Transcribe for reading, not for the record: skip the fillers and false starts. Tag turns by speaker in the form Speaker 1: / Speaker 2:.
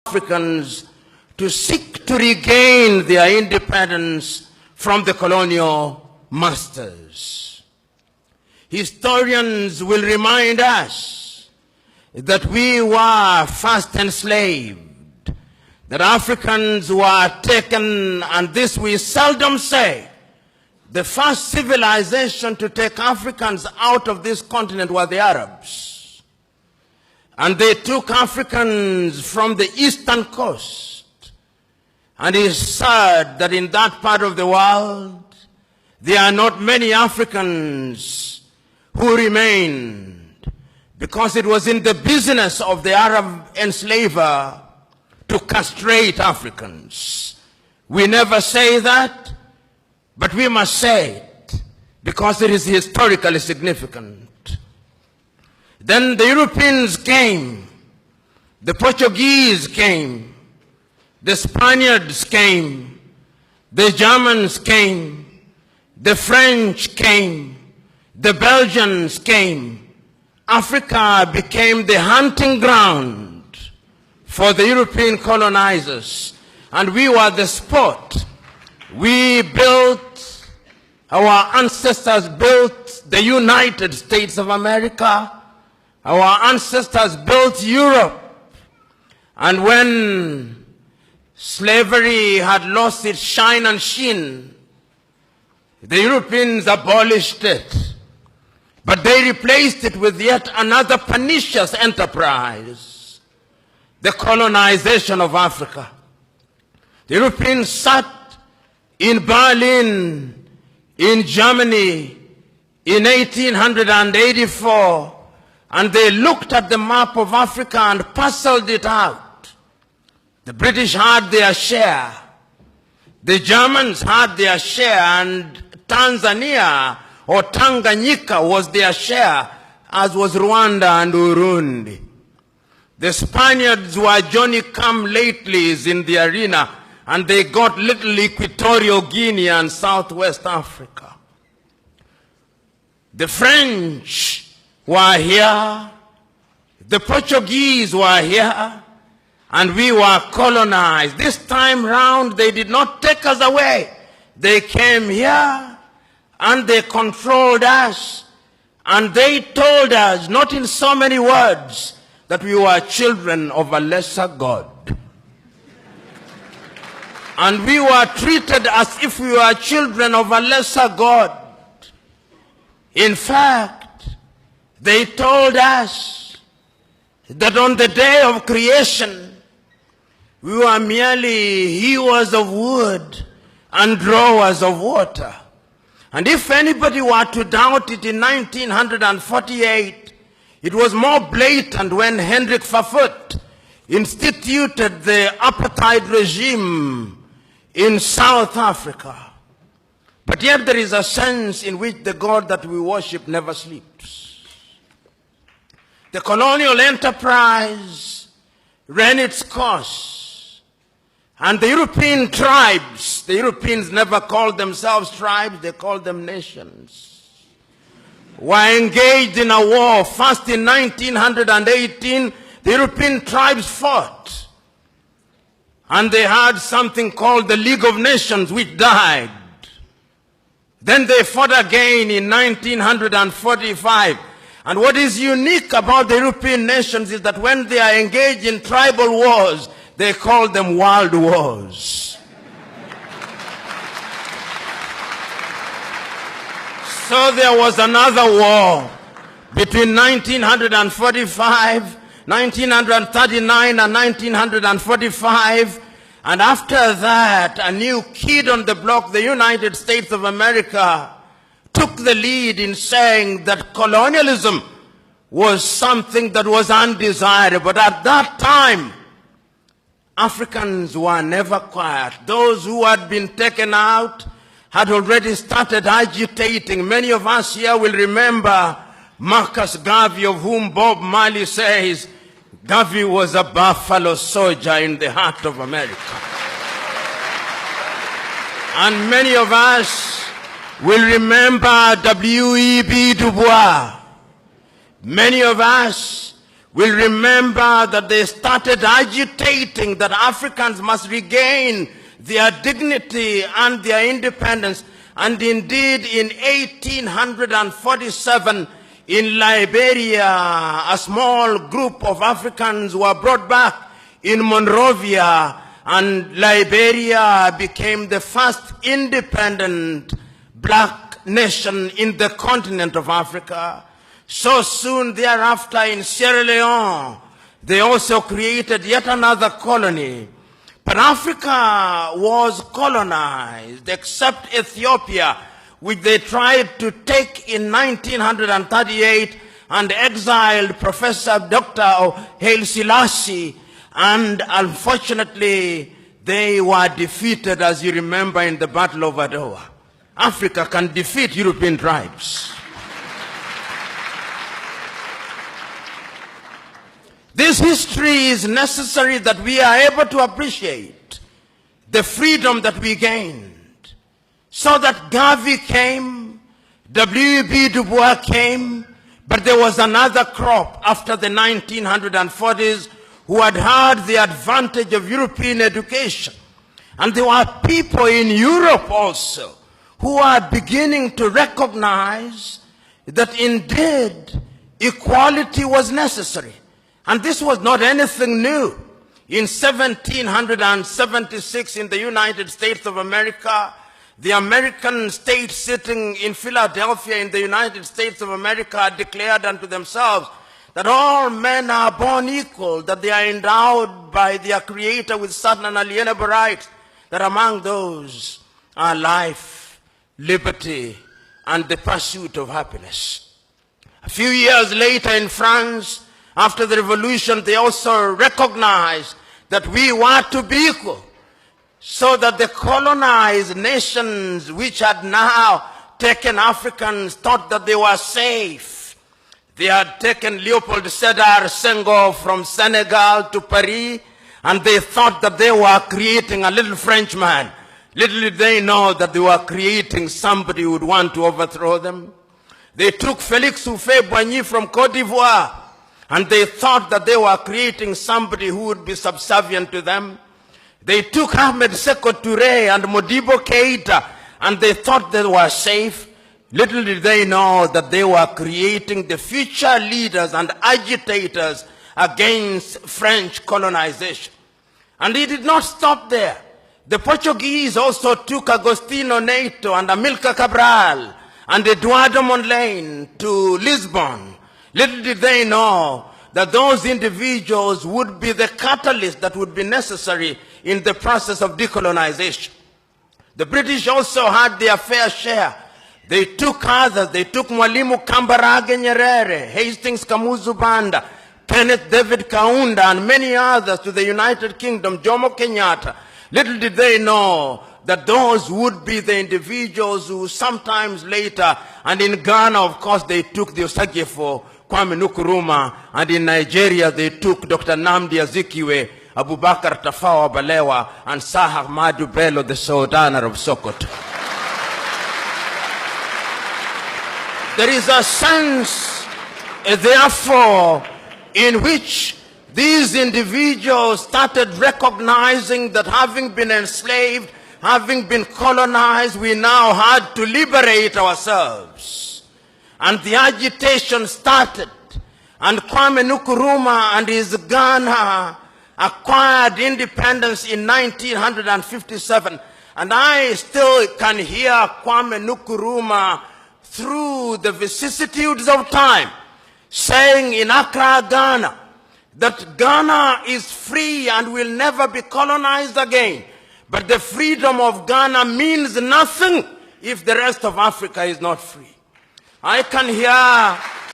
Speaker 1: Africans to seek to regain their independence from the colonial masters. Historians will remind us that we were first enslaved, that Africans were taken, and this we seldom say. The first civilization to take Africans out of this continent were the Arabs. And they took Africans from the eastern coast. And it is sad that in that part of the world, there are not many Africans who remained, because it was in the business of the Arab enslaver to castrate Africans. We never say that, but we must say it because it is historically significant. Then the Europeans came, the Portuguese came, the Spaniards came, the Germans came, the French came, the Belgians came. Africa became the hunting ground for the European colonizers, and we were the spot. We built, our ancestors built the United States of America. Our ancestors built Europe. And when slavery had lost its shine and sheen, the Europeans abolished it. But they replaced it with yet another pernicious enterprise, the colonization of Africa. The Europeans sat in Berlin, in Germany, in 1884, and they looked at the map of Africa and parceled it out. The British had their share. The Germans had their share, and Tanzania or Tanganyika was their share, as was Rwanda and Burundi. The Spaniards were Johnny-come-latelys in the arena, and they got little Equatorial Guinea and Southwest Africa. The French were here, the Portuguese were here, and we were colonized. This time round, they did not take us away. They came here, and they controlled us, and they told us, not in so many words, that we were children of a lesser God. And we were treated as if we were children of a lesser God. In fact, they told us that on the day of creation, we were merely hewers of wood and drawers of water. And if anybody were to doubt it in 1948, it was more blatant when Hendrik Verwoerd instituted the apartheid regime in South Africa. But yet there is a sense in which the God that we worship never sleeps. The colonial enterprise ran its course, and the European tribes, the Europeans never called themselves tribes, they called them nations, were engaged in a war. First in 1918, the European tribes fought. And they had something called the League of Nations, which died. Then they fought again in 1945. And what is unique about the European nations is that when they are engaged in tribal wars, they call them world wars. So there was another war between 1945, 1939 and 1945, and after that, a new kid on the block, the United States of America, took the lead in saying that colonialism was something that was undesirable. But at that time, Africans were never quiet. Those who had been taken out had already started agitating. Many of us here will remember Marcus Garvey, of whom Bob Marley says, Garvey was a buffalo soldier in the heart of America. And many of us will remember W.E.B. Du Bois. Many of us will remember that they started agitating that Africans must regain their dignity and their independence. And indeed, in 1847, in Liberia, a small group of Africans were brought back in Monrovia, and Liberia became the first independent black nation in the continent of Africa. So soon thereafter, in Sierra Leone, they also created yet another colony. But Africa was colonized, except Ethiopia, which they tried to take in 1938 and exiled Professor Dr. Haile Selassie. And unfortunately, they were defeated, as you remember, in the Battle of Adwa. Africa can defeat European tribes. This history is necessary that we are able to appreciate the freedom that we gained. So that Garvey came, W.E.B. Du Bois came, but there was another crop after the 1940s who had had the advantage of European education. And there were people in Europe also who are beginning to recognize that indeed equality was necessary. And this was not anything new. In 1776 in the United States of America, the American state sitting in Philadelphia in the United States of America declared unto themselves that all men are born equal, that they are endowed by their Creator with certain unalienable rights, that among those are life, liberty, and the pursuit of happiness. A few years later in France, after the revolution, they also recognized that we were to be equal, so that the colonized nations which had now taken Africans thought that they were safe. They had taken Leopold Sédar Senghor from Senegal to Paris, and they thought that they were creating a little Frenchman. Little did they know that they were creating somebody who would want to overthrow them. They took Félix Houphouët-Boigny from Côte d'Ivoire, and they thought that they were creating somebody who would be subservient to them. They took Ahmed Sékou Touré and Modibo Keïta, and they thought they were safe. Little did they know that they were creating the future leaders and agitators against French colonization. And it did not stop there. The Portuguese also took Agostinho Neto and Amilcar Cabral and Eduardo Mondlane to Lisbon. Little did they know that those individuals would be the catalyst that would be necessary in the process of decolonization. The British also had their fair share. They took others. They took Mwalimu Kambarage Nyerere, Hastings Kamuzu Banda, Kenneth David Kaunda, and many others to the United Kingdom, Jomo Kenyatta. Little did they know that those would be the individuals who sometimes later, and in Ghana, of course, they took the Osagyefo, Kwame Nkrumah, and in Nigeria, they took Dr. Nnamdi Azikiwe, Abubakar Tafawa Balewa, and Sir Ahmadu Bello, the Sultan of Sokoto. There is a sense, therefore, in which these individuals started recognizing that having been enslaved, having been colonized, we now had to liberate ourselves. And the agitation started. And Kwame Nkrumah and his Ghana acquired independence in 1957. And I still can hear Kwame Nkrumah through the vicissitudes of time saying in Accra, Ghana, that Ghana is free and will never be colonized again. But the freedom of Ghana means nothing if the rest of Africa is not free. I can hear